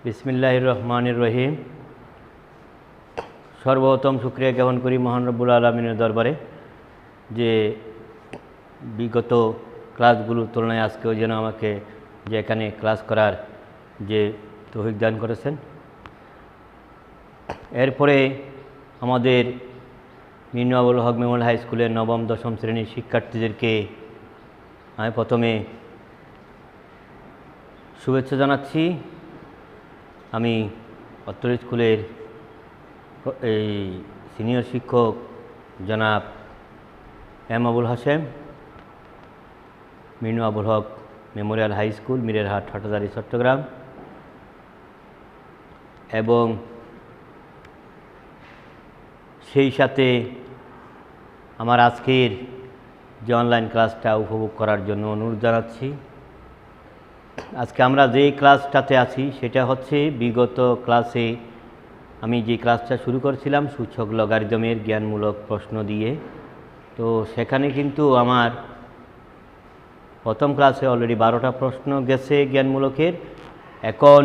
বিসমিল্লাহির রহমানির রহিম। সর্বপ্রথম শুকরিয়া জ্ঞাপন করি মহান রব্বুল আলামিনের দরবারে যে বিগত ক্লাসগুলোর তুলনায় আজকেও যেন আমাকে যে এখানে ক্লাস করার যে তৌফিক দান করেছেন। এরপরে আমাদের মিনু আবুল হক মেমোরিয়াল হাই স্কুলের নবম দশম শ্রেণীর শিক্ষার্থীদেরকে আমি প্রথমে শুভেচ্ছা জানাচ্ছি। আমি অত্র স্কুলের এই সিনিয়র শিক্ষক জনাব M Abul Hashem, Minu Abul Haque memorial high school, Mirerhat, Hathazari, Chattogram. এবং সেই সাথে আমার আজকের যে অনলাইন ক্লাসটা উপভোগ করার জন্য অনুরোধ জানাচ্ছি। আজকে আমরা যে ক্লাসটাতে আছি সেটা হচ্ছে বিগত ক্লাসে আমি যে ক্লাসটা শুরু করেছিলাম সূচক লগারিদমের জ্ঞানমূলক প্রশ্ন দিয়ে। তো সেখানে কিন্তু আমার প্রথম ক্লাসে অলরেডি 12টা প্রশ্ন গেছে জ্ঞানমূলকের। এখন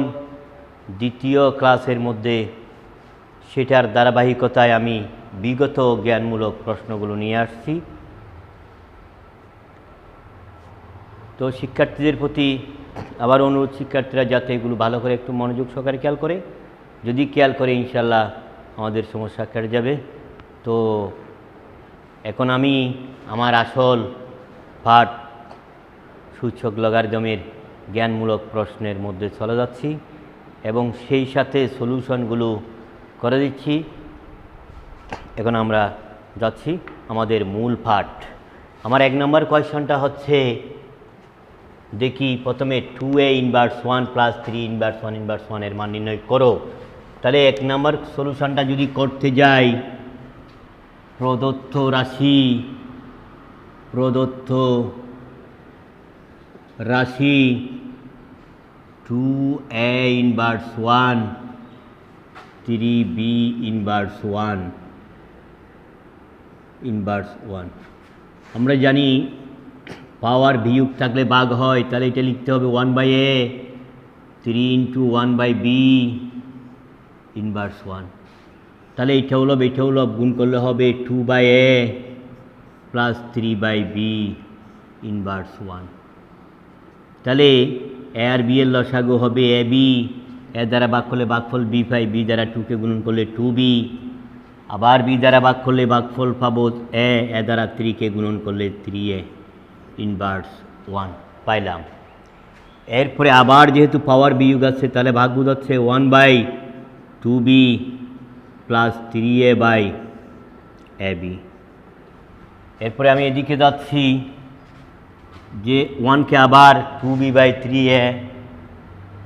দ্বিতীয় ক্লাসের মধ্যে সেটার ধারাবাহিকতায় আমি বিগত জ্ঞানমূলক প্রশ্নগুলো নিয়ে আসছি। তো শিক্ষার্থীদের প্রতি আবার অনুরোধ, শিক্ষার্থীরা যাতে এগুলো ভালো করে একটু মনোযোগ সহকারে খেয়াল করে, যদি খেয়াল করে ইনশাল্লাহ আমাদের সমস্যা কেটে যাবে। তো এখন আমি আমার আসল পাঠ সূচক লগারিদমের জ্ঞানমূলক প্রশ্নের মধ্যে চলে যাচ্ছি এবং সেই সাথে সলিউশনগুলো করে দিচ্ছি। এখন আমরা যাচ্ছি আমাদের মূল পাঠ। আমার 1 নম্বর কোয়েশ্চনটা হচ্ছে, দেখি প্রথমে 2a inverse 1 plus 3 inverse 1 inverse 1 এর মান নির্ণয় করো। তাহলে 1 নম্বর সলিউশনটা যদি করতে যাই, প্রদত্ত রাশি 2a inverse 1 3b inverse 1 inverse 1। আমরা জানি পাওয়ার বিয়োগ থাকলে ভাগ হয়, তাহলে এটা লিখতে হবে 1/a 3 ইন্টু 1/b ইনভার্স 1। তাহলে এটা হলো গুণ করলে হবে 2/a প্লাস 3/b ইনভার্স 1। তাহলে a আর b এর লসাগু হবে ab, a দ্বারা ভাগ করলে ভাগফল b পাই, b দ্বারা 2কে গুণন করলে 2b, আবার b দ্বারা ভাগ করলে ভাগফল পাবো a দ্বারা 3কে গুণন করলে 3a ইনভার্স 1 পাইলাম। এরপরে আবার যেহেতু পাওয়ার বিয়োগ আছে তাহলে ভাগ বোঝাচ্ছে 1/2b প্লাস 3a/ab। এরপরে আমি এদিকে যাচ্ছি যে 1কে আবার 2b/3a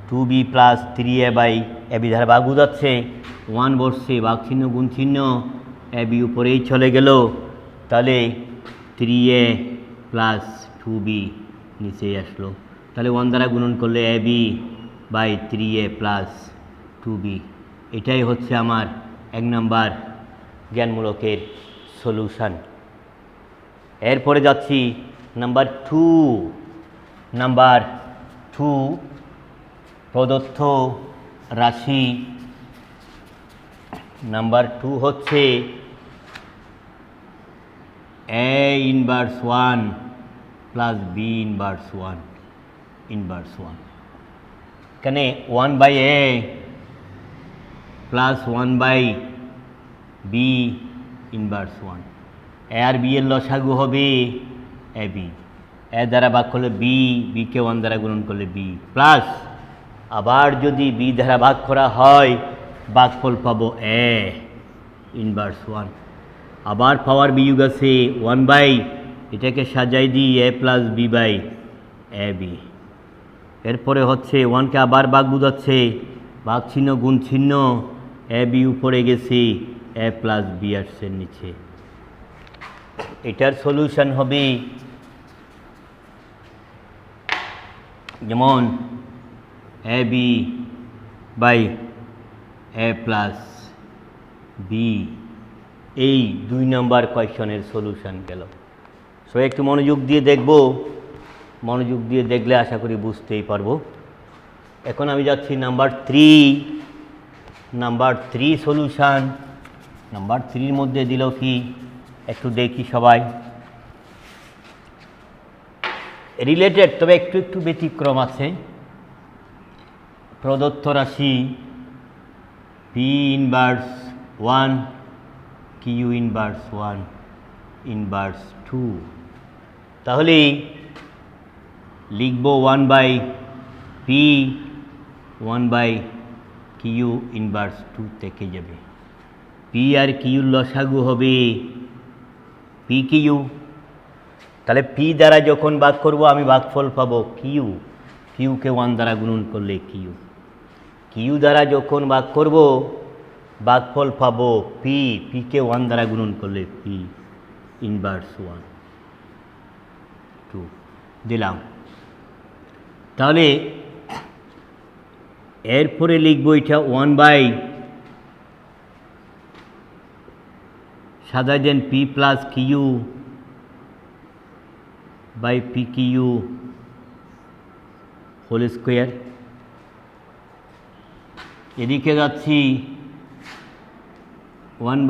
2b প্লাস 3a/ab ধারা ভাগ বোঝাচ্ছে, 1 বসছে, ভাগ চিহ্ন গুণ চিহ্ন, ab উপরেই চলে গেল, তাহলে 3a প্লাস 2b নিচেই আসলো। তাহলে 1 দ্বারা গুণন করলে ab/3a প্লাস 2b। এটাই হচ্ছে আমার 1 নম্বর জ্ঞানমূলকের সলিউশন। এরপরে যাচ্ছি নাম্বার 2 প্রদত্ত রাশি নাম্বার 2 হচ্ছে a inverse 1 plus b inverse 1 inverse 1। এখানে 1/a plus 1/b inverse 1। a আর b এর লসাগু হবে ab, a দ্বারা ভাগ করলে b, bকে 1 দ্বারা গুণন করলে b, প্লাস আবার যদি b দ্বারা ভাগ করা হয় ভাগফল পাবো a ইনভার্স 1। আবার পাওয়ার বিয়োগ আছে 1/, এটাকে সাজাই দিই a প্লাস b/ab। এরপরে হচ্ছে 1কে আবার ভাগ বোঝাচ্ছে, ভাগ চিহ্ন গুণ চিহ্ন, ab উপরে গেছে, a প্লাস b আসছে নিচে। এটার সলিউশন হবে যেমন ab/a প্লাস b। এই 2 নম্বর কোয়েশ্চনের সলিউশন গেল। সো একটু মনোযোগ দিয়ে দেখব, মনোযোগ দিয়ে দেখলে আশা করি বুঝতেই পারবো। এখন আমি যাচ্ছি নাম্বার 3 সলিউশন। নাম্বার 3 মধ্যে দিল কি একটু দেখি সবাই। রিলেটেড, তবে একটু একটু ব্যতিক্রম আছে। প্রদত্ত রাশি P inverse 1, Q inverse 1, inverse 2, তাহলে লিখব 1/p 1/কিউ ইনভার্স 2 থেকে যাবে। পি আর কিউর লসাগু হবে পি কিউ। তাহলে পি দ্বারা যখন ভাগ করব আমি ভাগফল পাবো কিউ, কিউকে 1 দ্বারা গুণন করলে কিউ। কিউ দ্বারা যখন ভাগ করব ভাগফল পাবো পি, পিকে 1 দ্বারা গুণন করলে পি ইনভার্স 1, 2 দিলাম। তাহলে এরপরে লিখব এটা 1 সাধারণ P plus Q by P Q whole square. এদিকে যাচ্ছি 1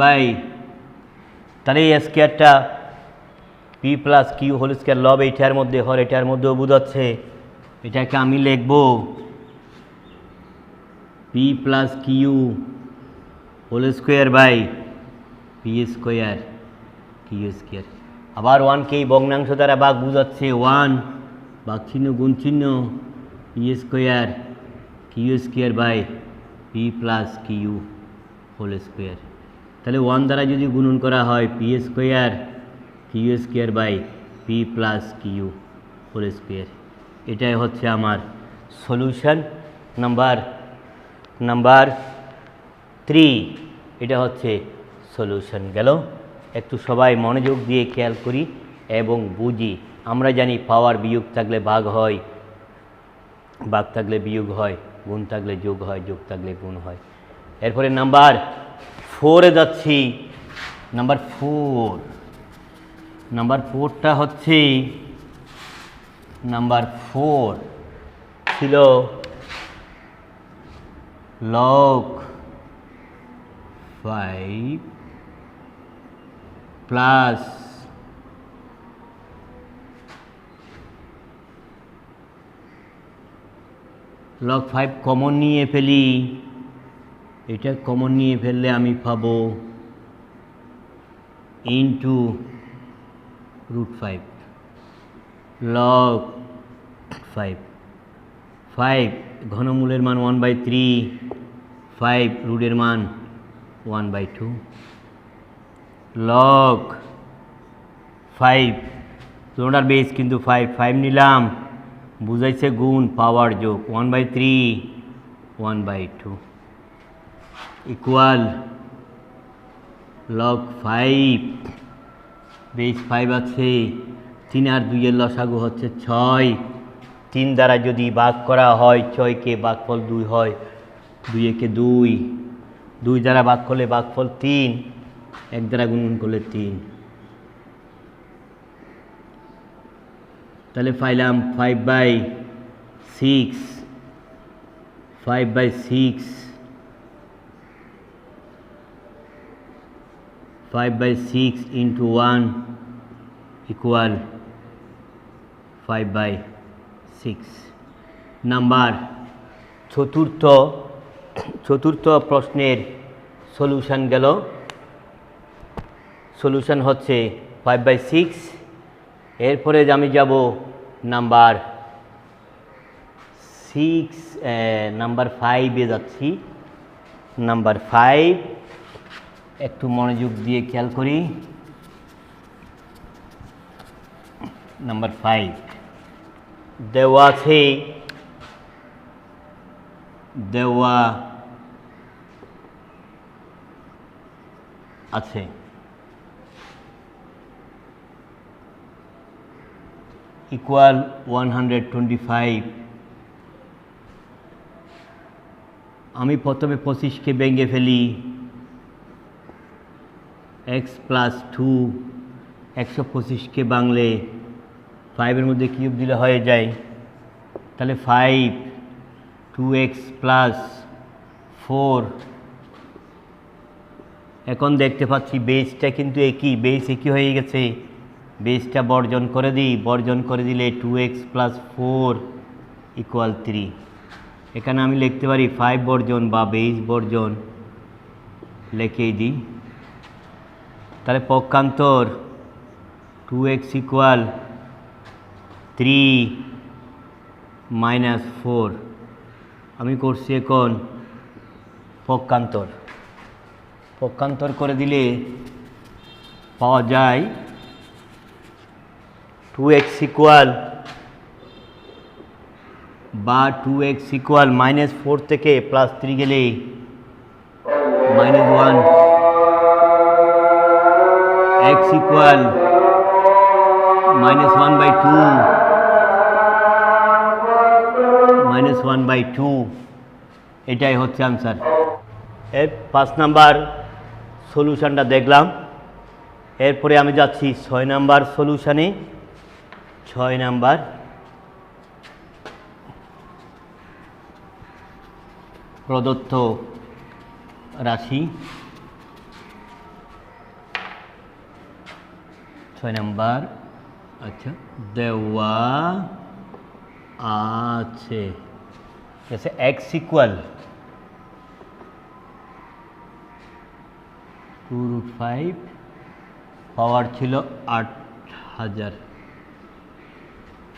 তাহলে এই স্কোয়ারটা P plus Q whole square লব এইটার মধ্যে হর এটার মধ্যেও বোঝাচ্ছে। এটাকে আমি লিখব P plus Q whole square by P square Q square. আবার 1কে এই ভগ্নাংশ দ্বারা ভাগ বোঝাচ্ছে 1 ভাগ চিহ্ন গুণ চিহ্ন P square Q square by P plus Q whole square. তাহলে 1 দ্বারা যদি গুণন করা হয় P square Q square by P plus Q whole square. এটাই হচ্ছে আমার সলিউশন নাম্বার 3। এটা হচ্ছে সলিউশন গেল। একটু সবাই মনোযোগ দিয়ে খেয়াল করি এবং বুঝি। আমরা জানি পাওয়ার বিয়োগ থাকলে ভাগ হয়, ভাগ থাকলে বিয়োগ হয়, গুণ থাকলে যোগ হয়, যোগ থাকলে গুণ হয়। এরপরে নাম্বার 4-এ যাচ্ছি। নাম্বার 4টা হচ্ছে নাম্বার 4 ছিল log 5 প্লাস log 5 কমন নিয়ে ফেলি। এটা কমন নিয়ে ফেললে আমি পাবো ইনটু √5 log 5 ঘনমূলের মান 1/3, 5 রুটের মান 1/2 log 5 দুটোটার বেস কিন্তু 5 নিলাম, বুঝাইছে গুণ পাওয়ার যোগ 1/3 1/2 ইকুয়াল log 5 বেস 5 আছে, 3 আর 2 এর লসাগু হচ্ছে 6। 3 দ্বারা যদি ভাগ করা হয় 6কে ভাগফল 2 হয়, 2 একে 2 দ্বারা ভাগ করলে ভাগফল 3, 1 দ্বারা গুণন করলে 3। তাহলে পাইলাম 5/6 5/6 into 1 equal 5/6। নাম্বার চতুর্থ প্রশ্নের সলিউশন গেল। সলিউশন হচ্ছে 5/6। এরপরে আমি যাব নাম্বার 5-এ যাচ্ছি। নাম্বার 5 একটু মনোযোগ দিয়ে খেয়াল করি। নাম্বার 5 দেওয়া আছে ইকুয়াল 125। আমি প্রথমে 25কে ভেঙে ফেলি, x + 2 125কে ভাঙলে 5-এর মধ্যে কিউব দিলে হয়ে যায়। তাহলে 5 2x প্লাস 4। এখন দেখতে পাচ্ছি বেসটা কিন্তু একই, বেস একই হয়ে গেছে। বেসটা বর্জন করে দিই, বর্জন করে দিলে 2x প্লাস 4 ইকুয়াল 3। এখানে আমি লিখতে পারি 5 বর্জন বা বেস বর্জন লিখেই দিই। তাহলে পক্ষান্তর 2x ইকুয়াল 3 মাইনাস 4। আমি করছি এখন পক্ষান্তর, পক্ষান্তর করে দিলে পাওয়া যায় 2x ইকুয়াল বা 2x ইকুয়াল মাইনাস 4 থেকে প্লাস 3 গেলে -1, x ইকুয়াল -1/2, -1/2, এটাই হচ্ছে আনসার। এর 5 নাম্বার সলিউশনটা দেখলাম। এরপরে আমি যাচ্ছি 6 নাম্বার সলিউশনে। 6 নাম্বার প্রদত্ত রাশি। 6 নাম্বার, আচ্ছা, দেওয়া আছে x ইকুয়াল 2√5, পাওয়ার ছিল 8000।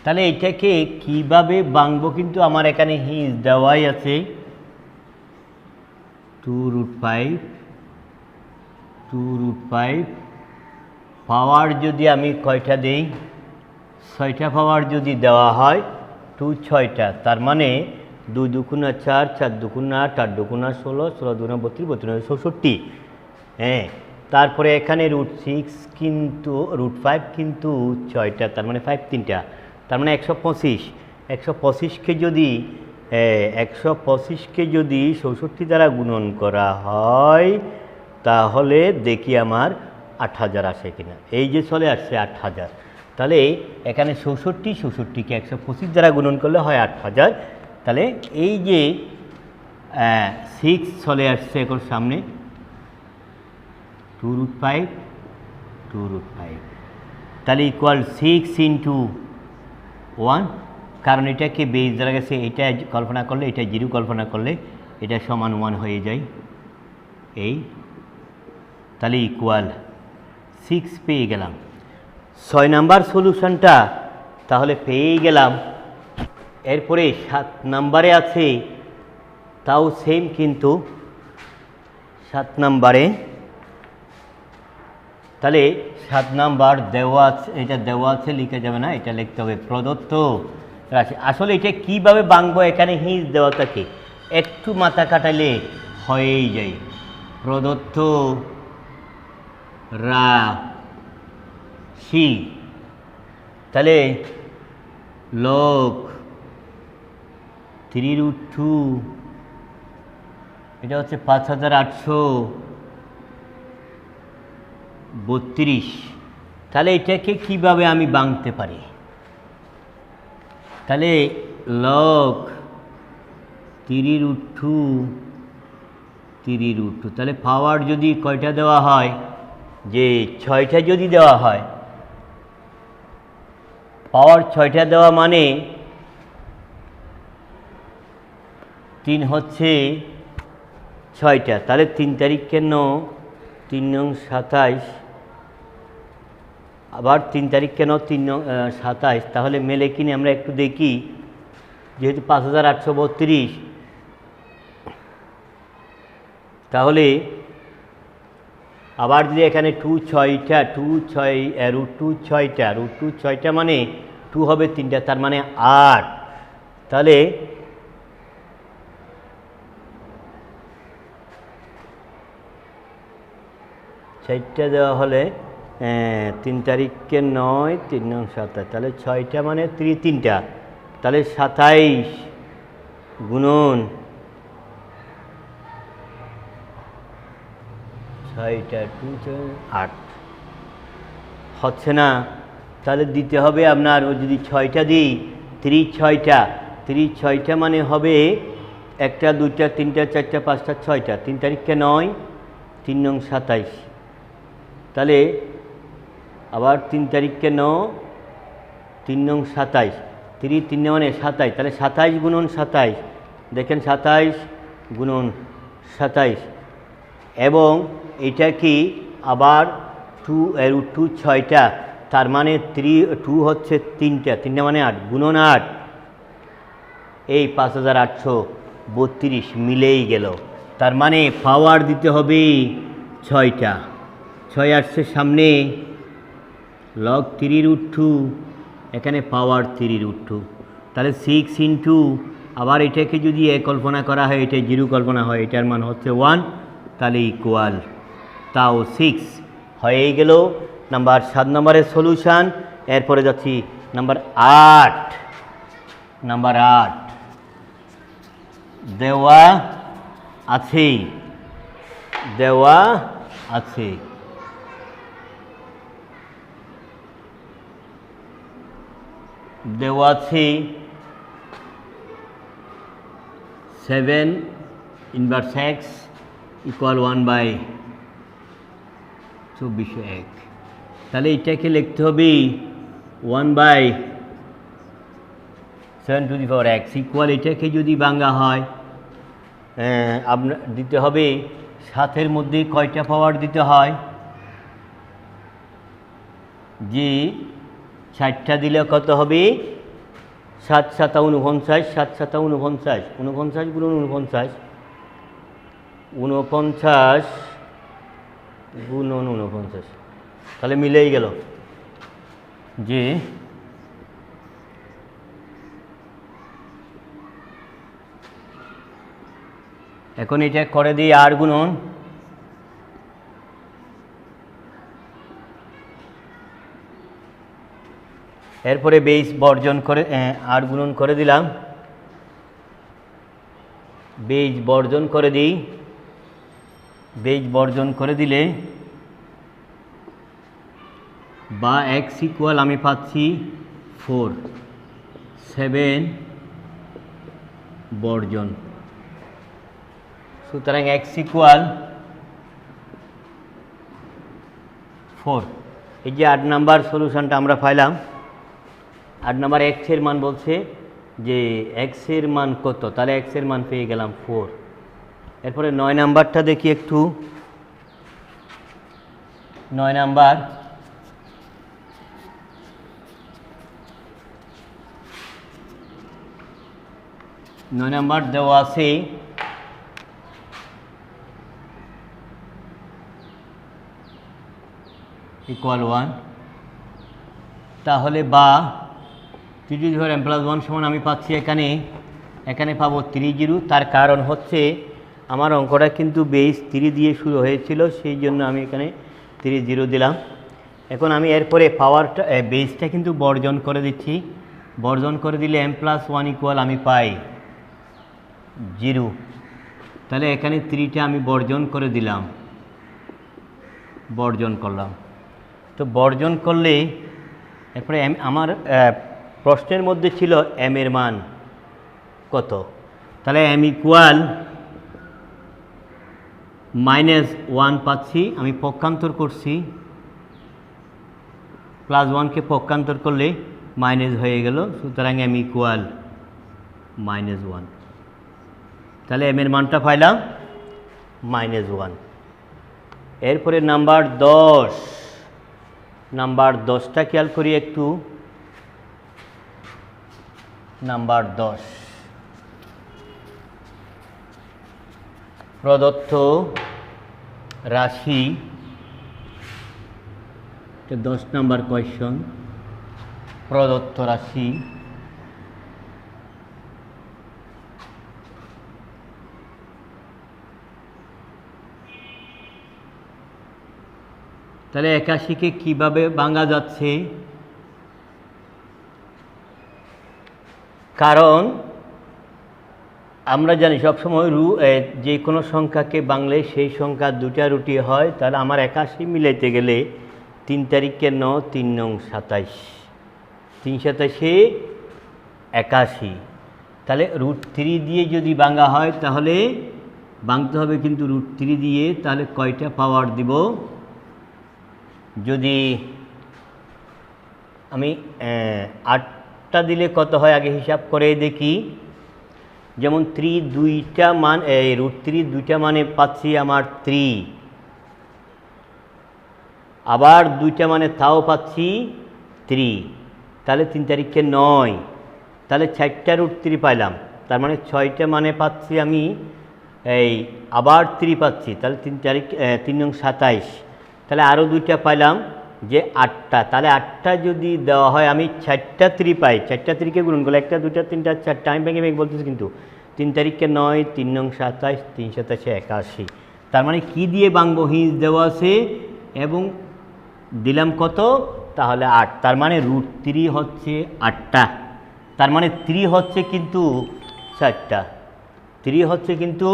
তাহলে এটাকে কিভাবে ভাঙবো, কিন্তু আমার এখানে হিজ দেওয়াই আছে 2√5, পাওয়ার যদি আমি কয়টা দেই, 6টা পাওয়ার যদি দেওয়া হয় 2 6টা, তার মানে 2 দুগুণা 4, 4 দুগুণা 8, 8 দুগুণা 16, 16 দুগুণা 32, 32 64। হ্যাঁ, তারপরে এখানে √6 কিন্তু √5 কিন্তু 6টা, তার মানে 5 3টা, তার মানে 125। 125কে যদি 64 দ্বারা গুণন করা হয় তাহলে দেখি আমার 8000 আসে কিনা। এই যে চলে আসছে 8000। তাহলে এখানে 64কে 125 দ্বারা গুণন করলে হয় 8000। তাহলে এই যে 6 চলে আসছে এখন সামনে, 2√5, তাহলে ইকুয়াল 6 × 1, কারণ এটাকে বেস দ্বারা গেছে, এটা কল্পনা করলে, এটা 0 কল্পনা করলে এটা সমান 1 হয়ে যায়। এই তাহলে ইকুয়াল 6 পেয়ে গেলাম। 6 নাম্বার সলিউশনটা তাহলে পেয়ে গেলাম। এরপরে 7 নাম্বারে আছে, তাও সেম, কিন্তু 7 নাম্বারে, তাহলে 7 নাম্বার দেওয়া আছে, এটা দেওয়া আছে লিখে যাবে না, এটা লিখতে হবে প্রদত্ত রাশি। আসলে এটা কিভাবে ভাঙবো, এখানে হিজ দেওয়া থাকে, একটু মাথা কাটাইলে হয়েই যায়। প্রদত্ত রাশি, তাহলে লগ 3√2, এটা হচ্ছে 5832। তাহলে এটাকে কিভাবে আমি ভাঙতে পারি, তাহলে লগ 3√2, তাহলে পাওয়ার যদি কয়টা দেওয়া হয়, যে 6টা যদি দেওয়া হয়, পাওয়ার 6টা দেওয়া মানে 3 হচ্ছে 6টা, তাহলে 3 তারিখ কেন 3 নং 27, আবার 3 তারিখ কেন 3 নং 27, তাহলে মেলে কিনে আমরা একটু দেখি। যেহেতু 5832, তাহলে আবার যদি এখানে 2 6টা, √2 6টা মানে 2 হবে 3টা, তার মানে 8। তাহলে চারটা দেওয়া হলে 3 তারিখকে 9, 3 নং 27, তাহলে 6টা মানে 3টা, তাহলে 27 গুণন 6টা 2 8 হচ্ছে না। তাহলে দিতে হবে আপনার, যদি 6টা দিই 3 6টা মানে হবে একটা, দুইটা, তিনটা, চারটা, পাঁচটা, ছয়টা, 3 তারিখকে 9, 3 নং 27। তাহলে আবার 3 তারিখকে 9, 3 নং 27, 3 মানে 27, তাহলে 27 গুণন 27, দেখেন 27 গুণন 27, এবং এটা কি আবার 2 √2 6টা, তার মানে 2 হচ্ছে 3টা, 3 মানে 8, গুণন 8, এই 5832 মিলেই গেল। তার মানে পাওয়ার দিতে হবে 6টা, 6 আসছে সামনে, লগ 3√2, এখানে পাওয়ার 3√2, তাহলে 6 ইন্টু, আবার এটাকে যদি এ কল্পনা করা হয়, এটা 0 কল্পনা হয়, এটার মান হচ্ছে 1, তাহলে ইকুয়াল তাও 6 হয়ে গেল নাম্বার 7 নম্বরের সলিউশান। এরপরে যাচ্ছি নাম্বার 8। নাম্বার 8 দেওয়া আছে, দেওয়া আছে, দেওয়া আছে 7 ইনভার্স x ইকুয়াল 1/2401। তাহলে এটাকে লিখতে হবে 1/7^x ইকুয়াল, এটাকে যদি ভাঙা হয় আপনার দিতে হবে 7-এর মধ্যে কয়টা পাওয়ার দিতে হয়, যে 4টা দিলে কত হবে, 7 × 7 = 49, 7 × 7 = 49, 49 গুণন 49, 49 গুণন 49, তাহলে মিলেই গেল যে এখন এটা করে দিই 8 গুণন, এরপরে বেস বর্জন করে 8 গুণন করে দিলাম, বেজ বর্জন করে দিই, বেজ বর্জন করে দিলে বা x ইকুয়াল আমি পাচ্ছি 4, 7 বর্জন, সুতরাং x ইকুয়াল 4। এই যে 8 নাম্বার সলিউশনটা আমরা পাইলাম। 8 নাম্বার x এর মান বলছে যে x এর মান কত, তাহলে x এর মান পেয়ে গেলাম 4। এরপরে 9 নাম্বারটা দেখি একটু। 9 নাম্বার, দেওয়া আছে ইকুয়াল 1, তাহলে বা 3m+1 সমান আমি পাচ্ছি এখানে পাবো 30। তার কারণ হচ্ছে আমার অঙ্কটা কিন্তু বেস 3 দিয়ে শুরু হয়েছিল, সেই জন্য আমি এখানে 30 দিলাম। এখন আমি এরপরে পাওয়ারটা বেসটা কিন্তু বর্জন করে দিচ্ছি, বর্জন করে দিলে m+1 ইকুয়াল আমি পাই 0, তাহলে এখানে 3টা আমি বর্জন করে দিলাম, বর্জন করলাম। তো বর্জন করলে এরপরে আমার প্রশ্নের মধ্যে ছিল m এর মান কত, তাহলে m ইকুয়াল -1 পাচ্ছি, আমি পক্ষান্তর করছি, +1কে পক্ষান্তর করলে মাইনাস হয়ে গেল, সুতরাং m ইকুয়াল -1, তাহলে m এর মানটা পাইলাম -1। এরপরে নাম্বার 10, নাম্বার 10টা খেয়াল করি একটু। নাম্বার 10 প্রদত্ত রাশি, 10 নাম্বার কোয়েশ্চন, প্রদত্ত রাশি তাহলে 81কে কীভাবে ভাঙা যাচ্ছে, কারণ আমরা জানি সবসময় যে কোনো সংখ্যাকে ভাঙলে সেই সংখ্যা 2টা রুটি হয়, তাহলে আমার 81 মিলাইতে গেলে 3 তারিখে 9, 3 নং 27, 3 × 27 81, তাহলে √3 দিয়ে যদি ভাঙা হয় তাহলে ভাঙতে হবে কিন্তু √3 দিয়ে, তাহলে কয়টা পাওয়ার দিব? যদি আমি 8টা দিলে কত হয় আগে হিসাব করে দেখি। যেমন দুইটা মান √3 দুইটা মানে পাচ্ছি আমার 3, আবার দুইটা মানে তাও পাচ্ছি 3, তাহলে 3 তারিখে 9, তাহলে 4টা √3 পাইলাম, তার মানে 6টা মানে পাচ্ছি আমি আবার 3 পাচ্ছি, তাহলে 3 তারিখ 3 নং 27, তাহলে আরও দুইটা পাইলাম যে 8টা, তাহলে 8টা যদি দেওয়া হয় আমি 4টা 3 পাই, 4টা 3কে গুণন করলে 1টা 2টা 3টা 4টা, আমি ভেঙে ভেঙে বলতেছি কিন্তু 3 তারিখে 9, 3 নং 27, 3 27 81, তার মানে কি দিয়ে ভাঙবো? হিঞ্জ দেওয়া আছে এবং দিলাম কত? তাহলে 8, তার মানে √3 হচ্ছে 8টা, তার মানে 3 হচ্ছে কিন্তু 4টা, 3 হচ্ছে কিন্তু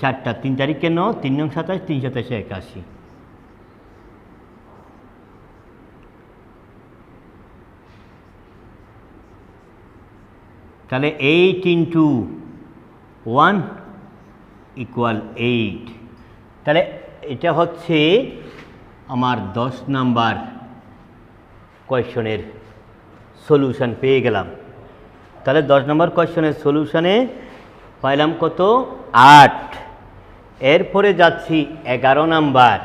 4টা, 3 তারিখে 9, 3 নং 27, 3 27 81। তাহলে 8 × 1 = 8, তাহলে এটা হচ্ছে আমার 10 নাম্বার কোয়েশ্চনের সলিউশন পেয়ে গেলাম। তাহলে 10 নম্বর কোয়েশ্চনের সলিউশনে পাইলাম কত? 8। এরপরে যাচ্ছি 11 নাম্বার।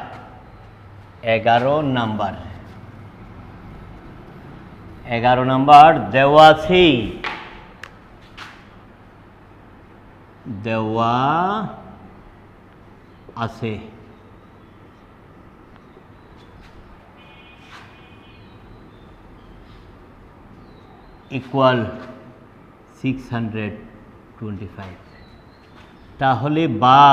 11 নাম্বার দেওয়া আছে ইকুয়াল 625, তাহলে বা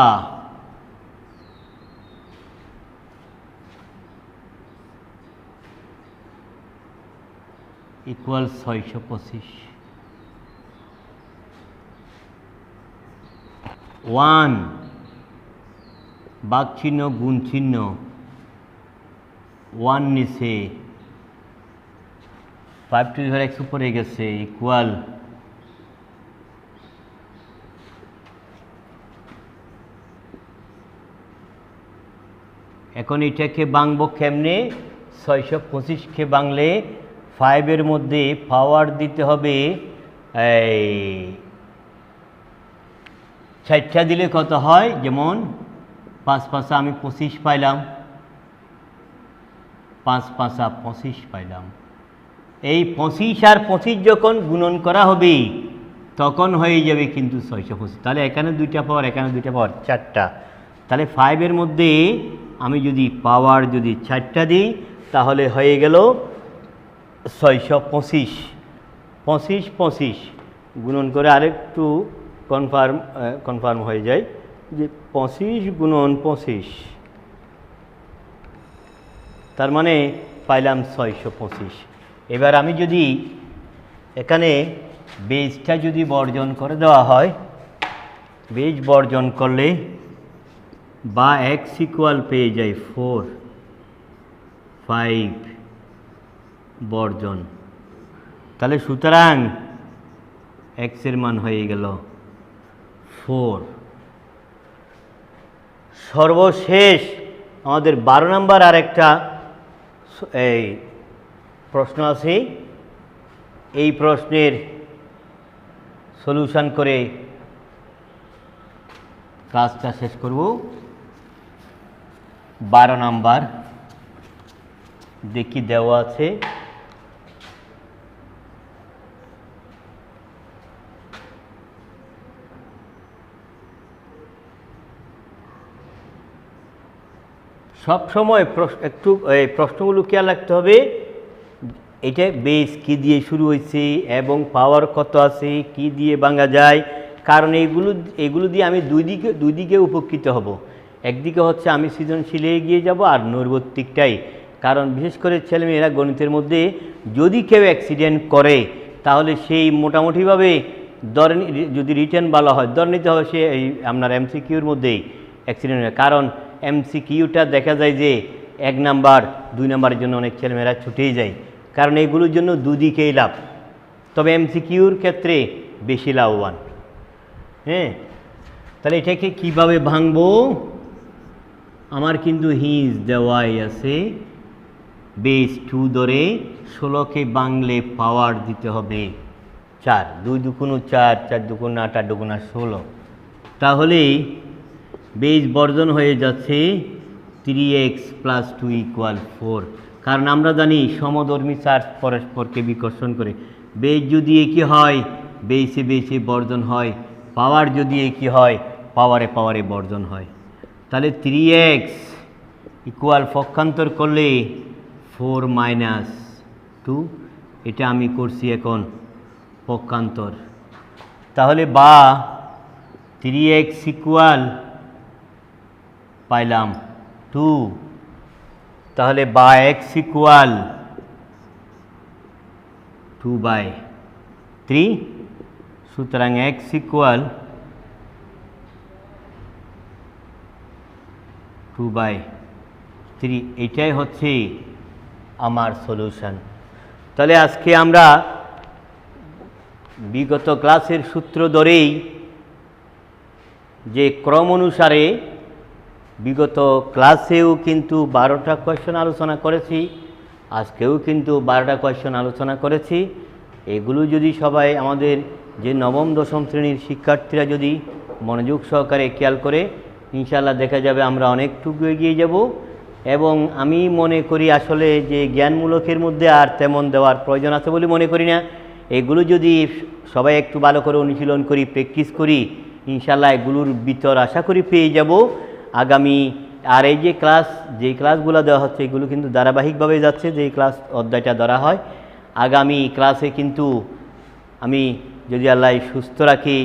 ইকুয়াল 625। 1 বাঘ চিহ্ন গুণ চিহ্ন, 1 নিচে 5^x উপরে গেছে ইকুয়াল এখন এটাকে ভাঙবো কেমনে? 625কে ভাঙলে 5-এর মধ্যে পাওয়ার দিতে হবে 4টা দিলে কত হয়? যেমন 5 5 আমি 25 পাইলাম, 5 5 25 পাইলাম। এই 25 আর 25 যখন গুণন করা হবে তখন হয়ে যাবে কিন্তু 625। তাহলে এখানে 2টা পাওয়ার, এখানে 2টা পাওয়ার, 4টা। তাহলে 5-এর মধ্যে আমি যদি পাওয়ার 4টা দিই তাহলে হয়ে গেল 625। 25 25 গুণন করে আরেকটু কনফার্ম হয়ে যায় যে 25 গুণন 25, তার মানে পাইলাম 625। এবার আমি যদি এখানে বেজটা যদি বর্জন করে দেওয়া হয়, বেজ বর্জন করলে বা x ইকুয়াল পেয়ে যায় 4 5 বর্জন, তাহলে সুতরাং x এর মান হয়ে গেল 4। সর্বশেষ আমাদের 12 নম্বর আরেকটা প্রশ্ন আছে, এই প্রশ্নের সলিউশন করে ক্লাসটা শেষ করব। 12 নাম্বার দেখি দেওয়া আছে, সব সময় একটু এই প্রশ্নগুলো খেয়াল রাখতে হবে। এটা বেস কি দিয়ে শুরু হয়েছে এবং পাওয়ার কত আছে, কি দিয়ে ভাঙা যায়, কারণ এগুলো দিয়ে আমি দুই দিকে উপকৃত হব। একদিকে হচ্ছে আমি সৃজনশীলে এগিয়ে যাব আর নৈর্ব্যক্তিকটাই, কারণ বিশেষ করে ছেলেমেয়েরা গণিতের মধ্যে যদি কেউ অ্যাক্সিডেন্ট করে তাহলে সেই মোটামুটিভাবে যদি রিটার্ন ভালো হয় ধরে নিতে হবে সে আপনার এমসিকিউর মধ্যেই অ্যাক্সিডেন্ট হয়। কারণ এমসিকিউটা দেখা যায় যে 1 নাম্বার 2 নাম্বারের জন্য অনেক ছেলেমেয়েরা ছুটেই যায়, কারণ এগুলোর জন্য দুদিকেই লাভ। তবে এমসিকিউর ক্ষেত্রে বেশি লাভবান। হ্যাঁ, তাহলে এটাকে কিভাবে ভাঙবো? আমার কিন্তু হিজ দেওয়াই আছে, বেস 2 ধরে 16কে ভাঙলে পাওয়ার দিতে হবে 4, 2 দুগুণ 4, 4 দুগুণ 8, 8 দুগুণ 16। তাহলে বেস বর্জন হয়ে যাচ্ছে 3x + 2 = 4। কারণ আমরা জানি সমধর্মী চার্জ পরস্পরকে বিকর্ষণ করে। বেস যদি একই হয় বেসে বেসে বর্জন হয়, পাওয়ার যদি একই হয় পাওয়ারে পাওয়ারে বর্জন হয়। তাহলে 3x = পক্ষান্তর করলে 4 - 2, এটা আমি করছি এখন পক্ষান্তর। তাহলে বা 3x = পাইলাম 2, তাহলে বা x = 2/3, সুতরাং x = 2/3। এটাই হচ্ছে আমার সলিউশন। তাহলে আজকে আমরা বিগত ক্লাসের সূত্র ধরেই যে ক্রম অনুসারে বিগত ক্লাসেও কিন্তু 12টা কোয়েশ্চন আলোচনা করেছি, আজকেও কিন্তু 12টা কোয়েশ্চন আলোচনা করেছি। এগুলো যদি সবাই আমাদের যে নবম দশম শ্রেণীর শিক্ষার্থীরা যদি মনোযোগ সহকারে খেয়াল করে, ইনশাআল্লাহ দেখা যাবে আমরা অনেকটুকু এগিয়ে যাব। এবং আমি মনে করি আসলে যে জ্ঞানমূলকের মধ্যে আর তেমন দেওয়ার প্রয়োজন আছে বলে মনে করি না। এগুলো যদি সবাই একটু ভালো করে অনুশীলন করি, প্র্যাকটিস করি, ইনশাআল্লাহ এগুলোর ভিতর আশা করি পেয়ে যাব আগামী। আর এই যে ক্লাসগুলো দেওয়া হচ্ছে এগুলো কিন্তু ধারাবাহিকভাবে যাচ্ছে, যেই ক্লাস অধ্যায়টা ধরা হয়। আগামী ক্লাসে কিন্তু আমি যদি আল্লাহ সুস্থ রাখি,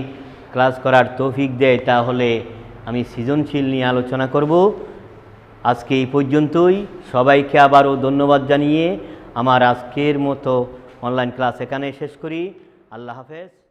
ক্লাস করার তৌফিক দেয়, তাহলে আমি সৃজনশীল নিয়ে আলোচনা করব। আজকে এই পর্যন্তই। সবাইকে আবারও ধন্যবাদ জানিয়ে আমার আজকের মতো অনলাইন ক্লাস এখানে শেষ করি। আল্লাহ হাফেজ।